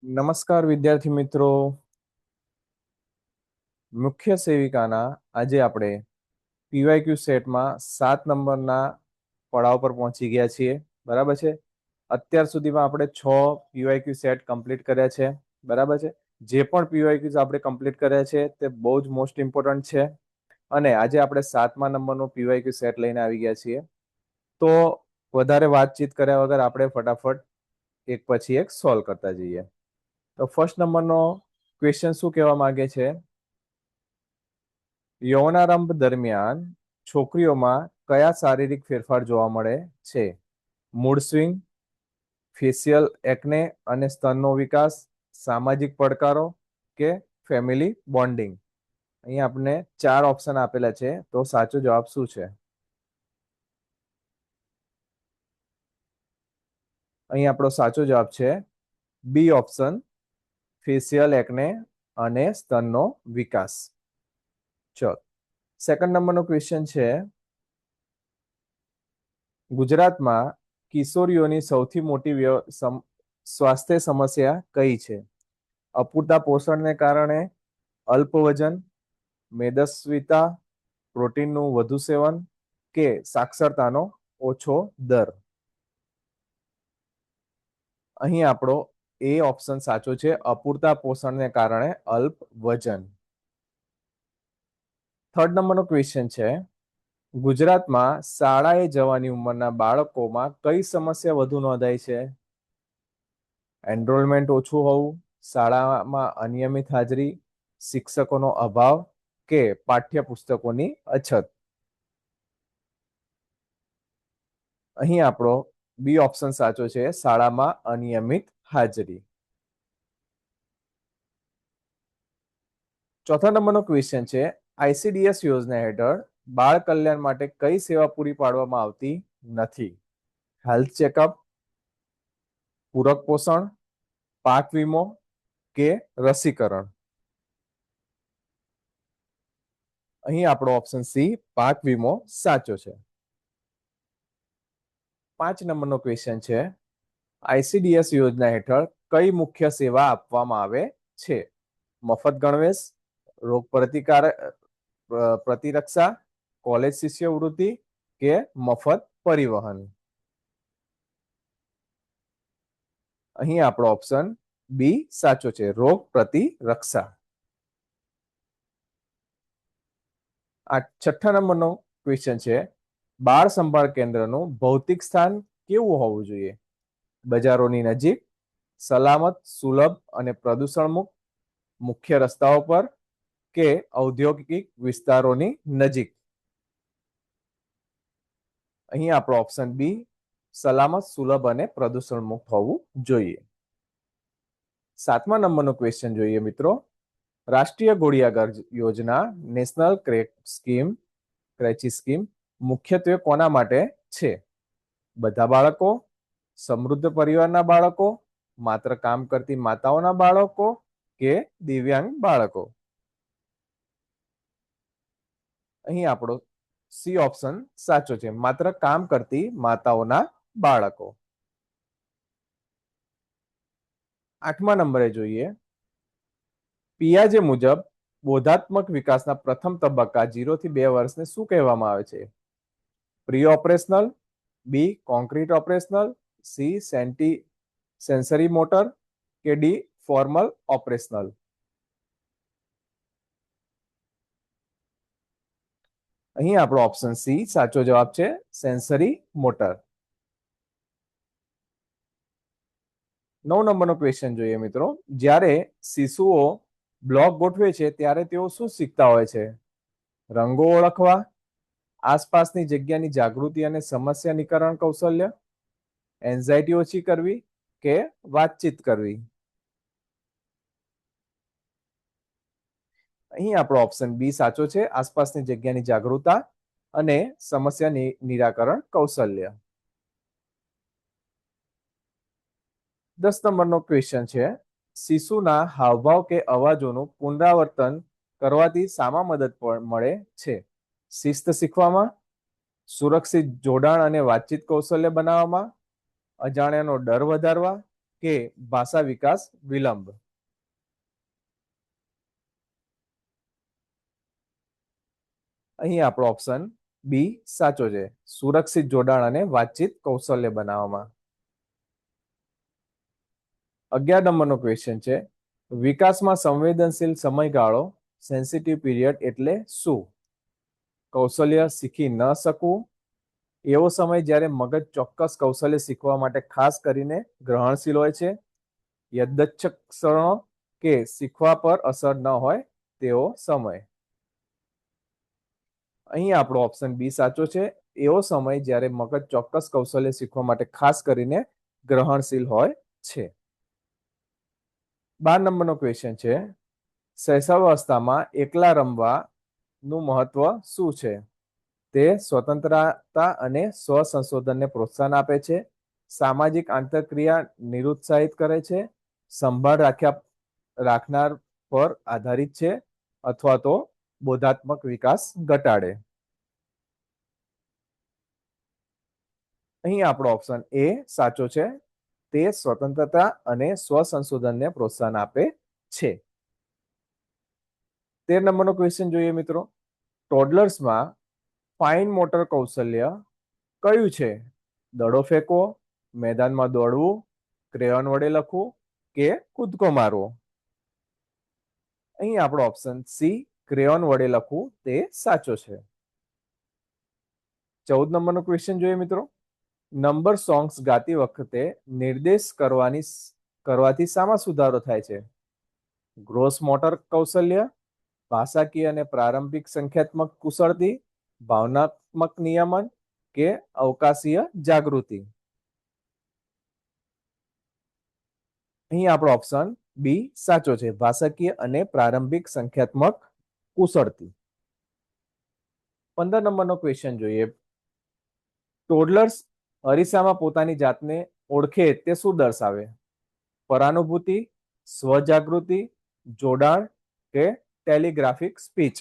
નમસ્કાર વિદ્યાર્થી મિત્રો, મુખ્ય સેવિકાના આજે આપણે પીવાયક્યુ સેટમાં 7 નંબરના પડાવ પર પહોંચી ગયા છીએ. બરાબર છે. અત્યાર સુધીમાં આપણે 6 પીવાયક્યુ સેટ કમ્પ્લીટ કર્યા છે. બરાબર છે. જે પણ પીવાયક્યુઝ આપણે કમ્પ્લીટ કર્યા છે તે બહુ જ મોસ્ટ ઇમ્પોર્ટન્ટ છે અને આજે આપણે 7મા નંબરનો પીવાયક્યુ સેટ લઈને આવી ગયા છીએ. તો વધારે વાતચીત કર્યા વગર આપણે ફટાફટ એક પછી એક સોલ્વ કરતા જઈએ. તો ફર્સ્ટ નંબરનો ક્વેશ્ચન શું કહેવા માંગે છે? યૌવનારંભ દરમિયાન છોકરીઓમાં કયા શારીરિક ફેરફાર જોવા મળે છે? મૂડ સ્વિંગ, ફેશિયલ એક્ને અને સ્તનનો વિકાસ, સામાજિક પડકારો કે ફેમિલી બોન્ડિંગ? અહીં આપણે 4 ઓપ્શન આપેલા છે, તો સાચો જવાબ શું છે? અહીં આપણો સાચો જવાબ છે બી ઓપ્શન, ફેશિયલ એક્ને અને સ્તનનો વિકાસ. ચલો, સેકન્ડ નંબરનો ક્વેશ્ચન છે, ગુજરાતમાં કિશોરીઓની સૌથી મોટી સ્વાસ્થ્ય સમસ્યા કઈ છે? અપૂરતા પોષણને કારણે, અલ્પ વજન, મેદસ્વીતા, પ્રોટીનનું વધુ સેવન કે સાક્ષરતાનો ઓછો દર? અહીં આપણો એ ઓપ્શન સાચો છે, અપૂરતા પોષણને કારણે અલ્પ વજન. થર્ડ નંબરનો ક્વેશ્ચન છે, ગુજરાતમાં શાળાએ જવાની ઉંમરના બાળકોમાં કઈ સમસ્યા વધુ નોંધાય છે? એનરોલમેન્ટ ઓછું હોવું, શાળામાં અનિયમિત હાજરી, શિક્ષકોનો અભાવ કે પાઠ્યપુસ્તકોની અછત? અહીં આપણો બી ઓપ્શન સાચો છે, શાળામાં અનિયમિત હાજરી. ચોથા નંબરનો ક્વેશ્ચન છે, આઈસીડીએસ યોજના હેઠળ બાળ કલ્યાણ માટે કઈ સેવા પૂરી પાડવામાં આવતી નથી? હેલ્થ ચેકઅપ, પૂરક પોષણ, પાક વીમો કે રસીકરણ? અહીં આપણો ઓપ્શન સી, પાક વીમો સાચો છે. 5 નંબરનો ક્વેશ્ચન છે, આઈસીડીએસ યોજના હેઠળ કઈ મુખ્ય સેવા આપવામાં આવે છે? મફત ગણવેશ, રોગ પ્રતિરક્ષા, કોલેજ શિષ્યવૃત્તિ કે મફત પરિવહન? અહીં આપણો ઓપ્શન બી સાચો છે, રોગ પ્રતિરક્ષા. આ 6થા નંબરનો ક્વેશ્ચન છે, બાળ સંભાળ કેન્દ્રનું ભૌતિક સ્થાન કેવું હોવું જોઈએ? બજારોની નજીક, સલામત, સુલભ અને પ્રદૂષણ મુક્ત, મુખ્ય રસ્તાઓ પર કે ઔદ્યોગિક વિસ્તારોની નજીક? અહીં આપણો ઓપ્શન બી, સલામત, સુલભ અને પ્રદૂષણ મુક્ત હોવું જોઈએ. 7મા નંબરનો ક્વેશ્ચન જોઈએ મિત્રો, રાષ્ટ્રીય ઘોડિયાઘર યોજના નેશનલ ક્રેચી સ્કીમ મુખ્યત્વે કોના માટે છે? બધા બાળકો, સમૃદ્ધ પરિવારના બાળકો, માત્ર કામ કરતી માતાઓના બાળકો કે દિવ્યાંગ બાળકો? અહીં આપણો સી ઓપ્શન સાચો છે, માત્ર કામ કરતી માતાઓના બાળકો. 8મા નંબરે જોઈએ, પિયાજે મુજબ બોધાત્મક વિકાસના પ્રથમ તબક્કા 0 થી 2 વર્ષને શું કહેવામાં આવે છે? Pre operational, B concrete operational, C sensory motor કે ડી ફોર્મલ ઓપરેશનલ? અહીં આપણો ઓપ્શન સી સાચો જવાબ છે, સેન્સરી મોટર. 9 નંબરનો ક્વેશ્ચન જોઈએ મિત્રો, જ્યારે શિશુઓ બ્લોક ગોઠવે છે ત્યારે તેઓ શું શીખતા હોય છે? રંગો ઓળખવા, આસપાસની જગ્યાની જાગૃતિ અને સમસ્યા નિવારણ કૌશલ્ય, એન્ઝાઇટી ઓછી કરવી કે વાતચીત કરવી? અહીં આપણો ઓપ્શન બી સાચો છે, આસપાસની જગ્યાની જાગૃતતા અને સમસ્યા નિરાકરણ કૌશલ્ય. 10 નંબરનો ક્વેશ્ચન છે, શિશુના હાવભાવ કે અવાજોનું પુનરાવર્તન કરવાથી શામાં મદદ મળે છે? શિસ્ત શીખવામાં, સુરક્ષિત જોડાણ અને વાતચીત કૌશલ્ય બનાવવામાં, અજાણ્યાનો ડર વધારવા કે ભાષા વિકાસ વિલંબ? અહીં આપણો ઓપ્શન બી સાચો છે, સુરક્ષિત જોડાણ અને વાતચીત કૌશલ્ય બનાવવામાં. 11 નંબરનો ક્વેશ્ચન છે, વિકાસમાં સંવેદનશીલ સમયગાળો સેન્સિટિવ પીરિયડ એટલે શું? કૌશલ્ય શીખી ન શકવું, એવો સમય જ્યારે મગજ ચોક્કસ કૌશલ્ય શીખવા માટે ખાસ કરીને ગ્રહણશીલ હોય છે, યદચ્છક ક્ષણો કે શીખવા પર અસર ન હોય તેવો સમય. અહીં આપણો ઓપ્શન બી સાચો છે, એવો સમય જ્યારે મગજ ચોક્કસ કૌશલ્ય શીખવા માટે ખાસ કરીને ગ્રહણશીલ હોય છે. 12 નંબરનો ક્વેશ્ચન છે, શૈશવાવસ્થામાં એકલા રમવાનું મહત્વ શું છે? તે સ્વતંત્રતા અને સ્વસંશોધનને પ્રોત્સાહન આપે છે, સામાજિક આંતરક્રિયા નિરુત્સાહિત કરે છે, સંભાળ રાખનાર પર આધારિત છે, અથવા તો બોધાત્મક વિકાસ ઘટાડે. અહીં આપણો ઓપ્શન એ સાચો છે, તે સ્વતંત્રતા અને સ્વસંશોધનને પ્રોત્સાહન આપે છે. 13 નંબરનો ક્વેશ્ચન જોઈએ મિત્રો, ટોડલર્સમાં ફાઇન મોટર કૌશલ્ય કયું છે? દડો ફેંકવો, મેદાનમાં દોડવું, ક્રેયોન વડે લખવું કે કૂદકો મારવો? અહીં આપણો ઓપ્શન સી, ક્રેયોન વડે લખવું તે સાચો છે. 14 નંબરનો ક્વેશ્ચન જોઈએ મિત્રો, નંબર સોંગ્સ ગાતી વખતે નિર્દેશ કરવાથી શામાં સુધારો થાય છે? ગ્રોસ મોટર કૌશલ્ય, ભાષાકીય અને પ્રારંભિક સંખ્યાત્મક કુશળતી, ભાવનાત્મક નિયમન કે અવકાશીય જાગૃતિ? અહીં આપણો ઓપ્શન બી સાચો છે, ભાષાકીય અને પ્રારંભિક સંખ્યાત્મક કુશળતી. 15 નંબરનો ક્વેશ્ચન જોઈએ, ટોડલર્સ અરીસામાં પોતાની જાતને ઓળખે તે શું દર્શાવે? પરાનુભૂતિ, સ્વજાગૃતિ, જોડાણ કે ટેલિગ્રાફિક સ્પીચ?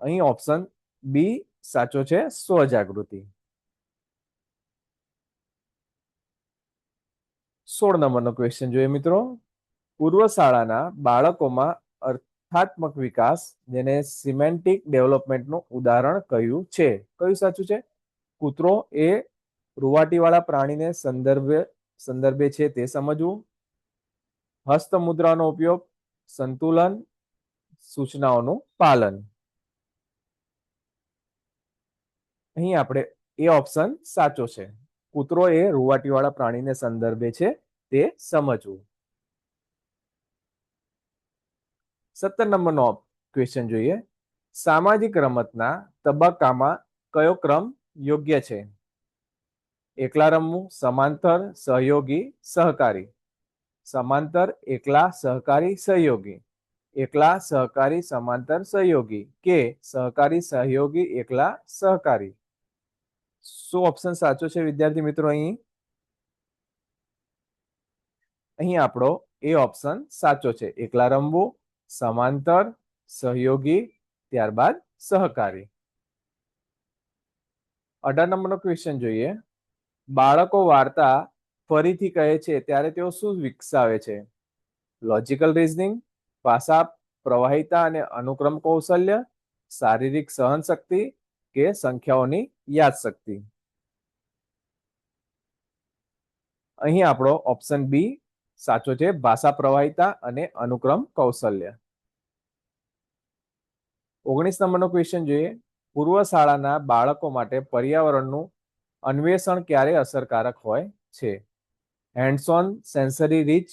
અહીં ઓપ્શન બી સાચો છે, સ્વજાગૃતિ. 16 નંબરનો ક્વેશ્ચન જોઈએ મિત્રો, પૂર્વ શાળાના બાળકોમાં અર્થાત્મક વિકાસ જેને સિમેન્ટિક ડેવલપમેન્ટનું ઉદાહરણ કયું છે? કયું સાચું છે? કૂતરો એ રૂવાટીવાળા પ્રાણીને સંદર્ભે છે તે સમજવું, હસ્તમુદ્રાનો ઉપયોગ, સંતુલન, સૂચનાઓનું પાલન? અહીં આપણે એ ઓપ્શન સાચો છે, કૂતરો એ રૂવાટીવાળા પ્રાણીને સંદર્ભે છે તે સમજવું. 17 નંબરનો ક્વેશ્ચન જોઈએ, સામાજિક રમતના તબક્કામાં કયો ક્રમ યોગ્ય છે? એકલા રમવું, સમાંતર, સહયોગી, સહકારી? સમાંતર, એકલા, સહકારી, સહયોગી? એકલા, સહકારી, સમાંતર, સહયોગી કે સહકારી, સહયોગી, એકલા, સહકારી? શું ઓપ્શન સાચો છે વિદ્યાર્થી મિત્રો? અહીં આપણો એ ઓપ્શન સાચો છે, એકલા રમવું, સમાંતર, સહયોગી, ત્યારબાદ સહકારી. 18 નંબરનો ક્વેશ્ચન જોઈએ, બાળકો વાર્તા ફરીથી કહે છે ત્યારે તેઓ શું વિકસાવે છે? લોજિકલ રીઝનિંગ, ભાષા પ્રવાહિતા અને અનુક્રમ કૌશલ્ય, શારીરિક સહનશક્તિ કે સંખ્યાઓની યાદશક્તિ? અહીં આપણો ઓપ્શન બી સાચો છે, ભાષા પ્રવાહિતા અને અનુક્રમ કૌશલ્ય. 19 નંબરનો ક્વેશ્ચન જોઈએ, પૂર્વ શાળાના બાળકો માટે પર્યાવરણનું અન્વેષણ ક્યારે અસરકારક હોય છે? હેન્ડ્સ ઓન, સેન્સરી રીચ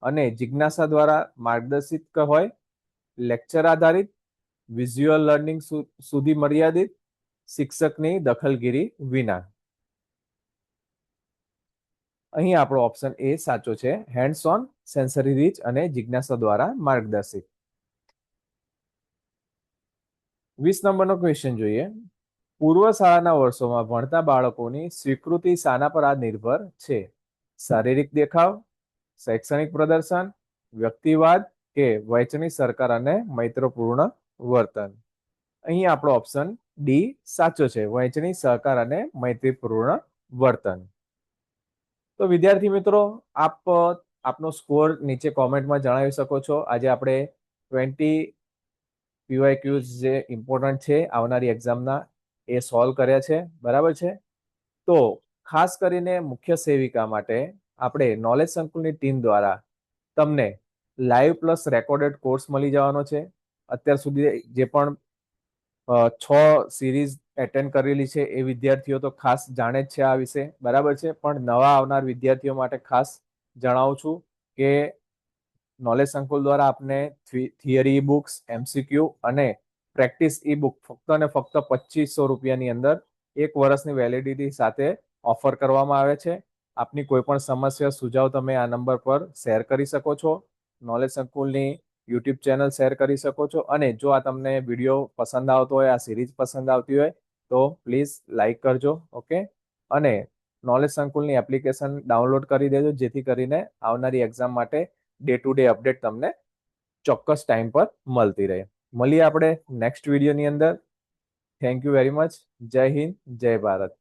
અને જિજ્ઞાસા દ્વારા માર્ગદર્શિત હોય, લેક્ચર આધારિત, વિઝ્યુઅલ લર્નિંગ સુધી મર્યાદિત, શિક્ષકની દખલગીરી વિના? અહીં આપણો ઓપ્શન એ સાચો છે, હેન્ડ્સ ઓન, સેન્સરી રીચ અને જિજ્ઞાસા દ્વારા માર્ગદર્શિત. 20 નંબરનો ક્વેશ્ચન જોઈએ, પૂર્વ શાળાના વર્ષોમાં ભણતા બાળકોની સ્વીકૃતિ શાના પર નિર્ભર છે? શારીરિક દેખાવ, શૈક્ષણિક પ્રદર્શન, વ્યક્તિવાદ કે વહેંચણી સરકાર અને મૈત્રપૂર્ણ વર્તન? અહીં આપણો ઓપ્શન ડી સાચો છે, વહેંચણી સહકાર અને મૈત્રીપૂર્ણ વર્તન. તો વિદ્યાર્થી મિત્રો, આપનો સ્કોર નીચે કોમેન્ટમાં જણાવી શકો છો. આજે આપણે 20 PYQs જે ઇમ્પોર્ટન્ટ છે આવનારી એક્ઝામના એ સોલ્વ કર્યા છે, બરાબર છે. તો ખાસ કરીને મુખ્ય સેવિકા માટે આપણે નોલેજ સંકુલની ટીમ દ્વારા તમને લાઈવ પ્લસ રેકોર્ડેડ કોર્સ મળી જવાનો છે. અત્યાર સુધી જે પણ 6 સિરીઝ એટેન્ડ કરેલી છે એ વિદ્યાર્થીઓ તો ખાસ જાણે જ છે આ વિશે, બરાબર છે. પણ નવા આવનાર વિદ્યાર્થીઓ માટે ખાસ જણાવું છું કે નોલેજ સંકુલ દ્વારા આપને થિયરી બુક્સ, MCQ અને પ્રેક્ટિસ ઈ બુક ફક્ત અને ફક્ત 2500 રૂપિયાની અંદર 1 વર્ષની વેલિડિટી સાથે ઓફર કરવામાં આવે છે. આપની કોઈ પણ સમસ્યા, સુઝાવ તમે આ નંબર પર શેર કરી શકો છો. નોલેજ સંકુલની યુટ્યુબ ચેનલ શેર કરી શકો છો. અને જો આ તમને વિડીયો પસંદ આવતો હોય, આ સિરીઝ પસંદ આવતી હોય તો પ્લીઝ લાઈક કરજો. ઓકે. અને નોલેજ સંકુલની એપ્લિકેશન ડાઉનલોડ કરી દેજો, જેથી કરીને આવનારી એક્ઝામ માટે ડે ટુ ડે અપડેટ તમને ચોક્કસ ટાઈમ પર મળતી રહે. મળીએ આપણે નેક્સ્ટ વિડીયોની અંદર. Thank you very much. જય હિન્દ, જય ભારત.